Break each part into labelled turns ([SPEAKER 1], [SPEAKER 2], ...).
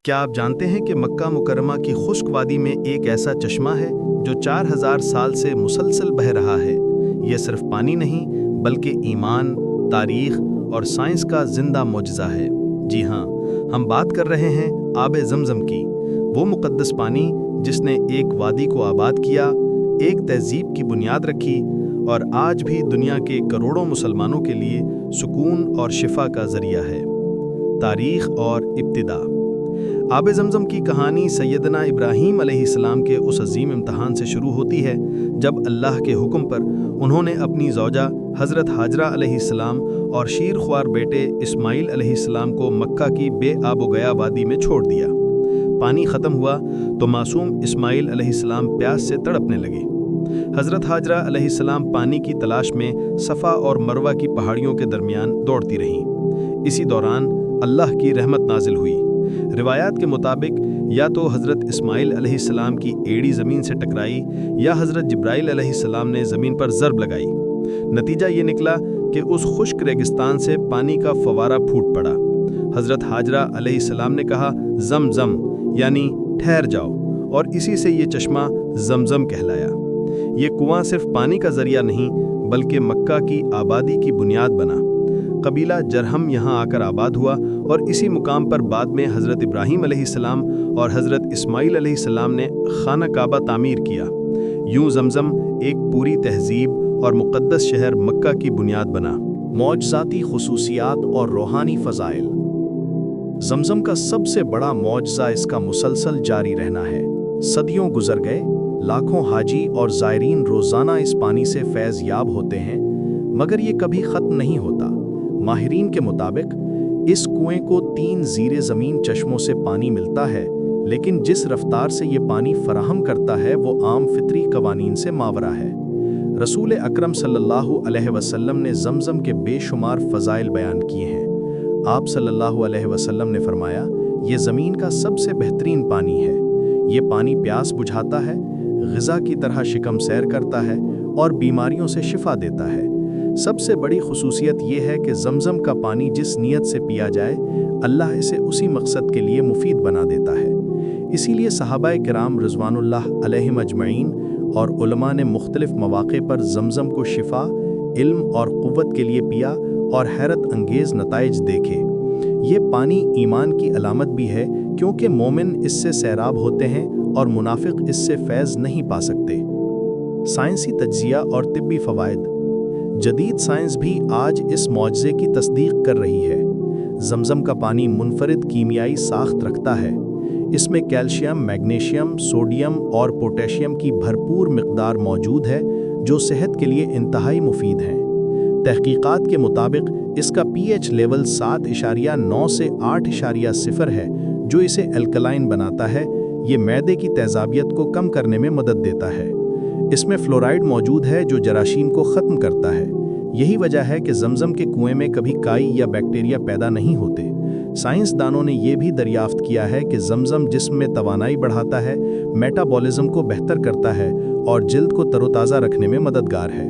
[SPEAKER 1] کیا آپ جانتے ہیں کہ مکہ مکرمہ کی خشک وادی میں ایک ایسا چشمہ ہے جو 4000 سال سے مسلسل بہہ رہا ہے؟ یہ صرف پانی نہیں بلکہ ایمان، تاریخ اور سائنس کا زندہ معجزہ ہے۔ جی ہاں، ہم بات کر رہے ہیں آب زمزم کی، وہ مقدس پانی جس نے ایک وادی کو آباد کیا، ایک تہذیب کی بنیاد رکھی اور آج بھی دنیا کے کروڑوں مسلمانوں کے لیے سکون اور شفا کا ذریعہ ہے۔ تاریخ اور ابتدا۔ آب زمزم کی کہانی سیدنا ابراہیم علیہ السلام کے اس عظیم امتحان سے شروع ہوتی ہے جب اللہ کے حکم پر انہوں نے اپنی زوجہ حضرت ہاجرہ علیہ السلام اور شیر خوار بیٹے اسماعیل علیہ السلام کو مکہ کی بے آب و گیا وادی میں چھوڑ دیا۔ پانی ختم ہوا تو معصوم اسماعیل علیہ السلام پیاس سے تڑپنے لگے۔ حضرت ہاجرہ علیہ السلام پانی کی تلاش میں صفا اور مروہ کی پہاڑیوں کے درمیان دوڑتی رہیں۔ اسی دوران اللہ کی رحمت نازل ہوئی۔ روایات کے مطابق یا تو حضرت اسماعیل علیہ السلام کی ایڑی زمین سے ٹکرائی یا حضرت جبرائیل علیہ السلام نے زمین پر ضرب لگائی۔ نتیجہ یہ نکلا کہ اس خشک ریگستان سے پانی کا فوارہ پھوٹ پڑا۔ حضرت ہاجرہ علیہ السلام نے کہا زم زم، یعنی ٹھہر جاؤ، اور اسی سے یہ چشمہ زمزم کہلایا۔ یہ کنواں صرف پانی کا ذریعہ نہیں بلکہ مکہ کی آبادی کی بنیاد بنا۔ قبیلہ جرہم یہاں آ کر آباد ہوا اور اسی مقام پر بعد میں حضرت ابراہیم علیہ السلام اور حضرت اسماعیل علیہ السلام نے خانہ کعبہ تعمیر کیا۔ یوں زمزم ایک پوری تہذیب اور مقدس شہر مکہ کی بنیاد بنا۔
[SPEAKER 2] معجزاتی خصوصیات اور روحانی فضائل۔ زمزم کا سب سے بڑا معجزہ اس کا مسلسل جاری رہنا ہے۔ صدیوں گزر گئے، لاکھوں حاجی اور زائرین روزانہ اس پانی سے فیض یاب ہوتے ہیں، مگر یہ کبھی ختم نہیں ہوتا۔ ماہرین کے مطابق اس کنویں کو 3 زیر زمین چشموں سے پانی ملتا ہے، لیکن جس رفتار سے یہ پانی فراہم کرتا ہے وہ عام فطری قوانین سے ماورا ہے۔ رسول اکرم صلی اللہ علیہ وسلم نے زمزم کے بے شمار فضائل بیان کیے ہیں۔ آپ صلی اللہ علیہ وسلم نے فرمایا، یہ زمین کا سب سے بہترین پانی ہے۔ یہ پانی پیاس بجھاتا ہے، غذا کی طرح شکم سیر کرتا ہے اور بیماریوں سے شفا دیتا ہے۔ سب سے بڑی خصوصیت یہ ہے کہ زمزم کا پانی جس نیت سے پیا جائے، اللہ اسے اسی مقصد کے لیے مفید بنا دیتا ہے۔ اسی لیے صحابہ کرام رضوان اللہ علیہم اجمعین اور علماء نے مختلف مواقع پر زمزم کو شفا، علم اور قوت کے لیے پیا اور حیرت انگیز نتائج دیکھے۔ یہ پانی ایمان کی علامت بھی ہے، کیونکہ مومن اس سے سیراب ہوتے ہیں اور منافق اس سے فیض نہیں پا سکتے۔ سائنسی تجزیہ اور طبی فوائد۔ جدید سائنس بھی آج اس معجزے کی تصدیق کر رہی ہے۔ زمزم کا پانی منفرد کیمیائی ساخت رکھتا ہے۔ اس میں کیلشیم، میگنیشیم، سوڈیم اور پوٹیشیم کی بھرپور مقدار موجود ہے، جو صحت کے لیے انتہائی مفید ہیں۔ تحقیقات کے مطابق اس کا پی ایچ لیول 7.9 سے 8.0 ہے، جو اسے الکلائن بناتا ہے۔ یہ معدے کی تیزابیت کو کم کرنے میں مدد دیتا ہے۔ اس میں فلورائڈ موجود ہے جو جراثیم کو ختم کرتا ہے۔ یہی وجہ ہے کہ زمزم کے کنویں میں کبھی کائی یا بیکٹیریا پیدا نہیں ہوتے۔ سائنسدانوں نے یہ بھی دریافت کیا ہے کہ زمزم جسم میں توانائی بڑھاتا ہے، میٹابولزم کو بہتر کرتا ہے اور جلد کو تر و تازہ رکھنے میں مددگار ہے۔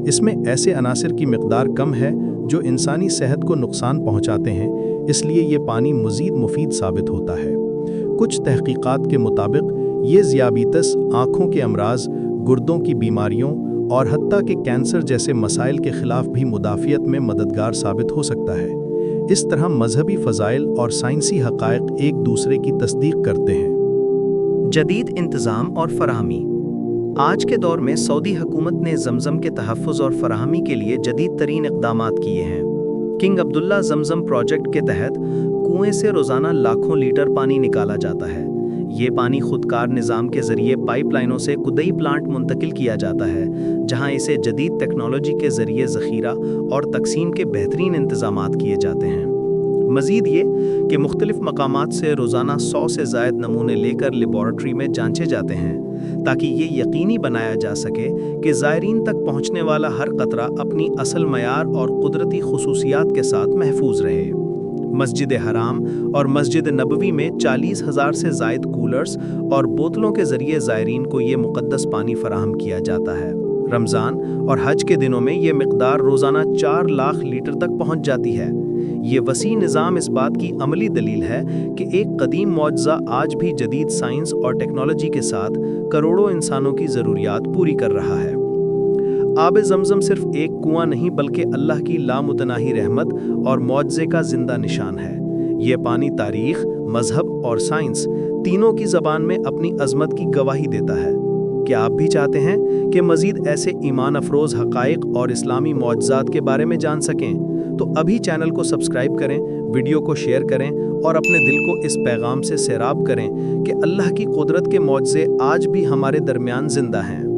[SPEAKER 2] اس میں ایسے عناصر کی مقدار کم ہے جو انسانی صحت کو نقصان پہنچاتے ہیں، اس لیے یہ پانی مزید مفید ثابت ہوتا ہے۔ کچھ تحقیقات کے مطابق یہ ذیابیطس، آنکھوں کے امراض، گردوں کی بیماریوں اور حتیٰ کہ کینسر جیسے مسائل کے خلاف بھی مدافعت میں مددگار ثابت ہو سکتا ہے۔ اس طرح مذہبی فضائل اور سائنسی حقائق ایک دوسرے کی تصدیق کرتے ہیں۔
[SPEAKER 3] جدید انتظام اور فراہمی۔ آج کے دور میں سعودی حکومت نے زمزم کے تحفظ اور فراہمی کے لیے جدید ترین اقدامات کیے ہیں۔ کنگ عبداللہ زمزم پروجیکٹ کے تحت کنویں سے روزانہ لاکھوں لیٹر پانی نکالا جاتا ہے۔ یہ پانی خودکار نظام کے ذریعے پائپ لائنوں سے کدئی پلانٹ منتقل کیا جاتا ہے، جہاں اسے جدید ٹیکنالوجی کے ذریعے ذخیرہ اور تقسیم کے بہترین انتظامات کیے جاتے ہیں۔ مزید یہ کہ مختلف مقامات سے روزانہ 100 سے زائد نمونے لے کر لیبارٹری میں جانچے جاتے ہیں، تاکہ یہ یقینی بنایا جا سکے کہ زائرین تک پہنچنے والا ہر قطرہ اپنی اصل معیار اور قدرتی خصوصیات کے ساتھ محفوظ رہے۔ مسجد حرام اور مسجد نبوی میں 40,000 سے زائد کولرز اور بوتلوں کے ذریعے زائرین کو یہ مقدس پانی فراہم کیا جاتا ہے۔ رمضان اور حج کے دنوں میں یہ مقدار روزانہ 4 لاکھ لیٹر تک پہنچ جاتی ہے۔ یہ وسیع نظام اس بات کی عملی دلیل ہے کہ ایک قدیم معجزہ آج بھی جدید سائنس اور ٹیکنالوجی کے ساتھ کروڑوں انسانوں کی ضروریات پوری کر رہا ہے۔ آب زمزم صرف ایک کنواں نہیں بلکہ اللہ کی لامتناہی رحمت اور معجزے کا زندہ نشان ہے۔ یہ پانی تاریخ، مذہب اور سائنس تینوں کی زبان میں اپنی عظمت کی گواہی دیتا ہے۔ کیا آپ بھی چاہتے ہیں کہ مزید ایسے ایمان افروز حقائق اور اسلامی معجزات کے بارے میں جان سکیں؟ تو ابھی چینل کو سبسکرائب کریں، ویڈیو کو شیئر کریں اور اپنے دل کو اس پیغام سے سیراب کریں کہ اللہ کی قدرت کے معجزے آج بھی ہمارے درمیان زندہ ہیں۔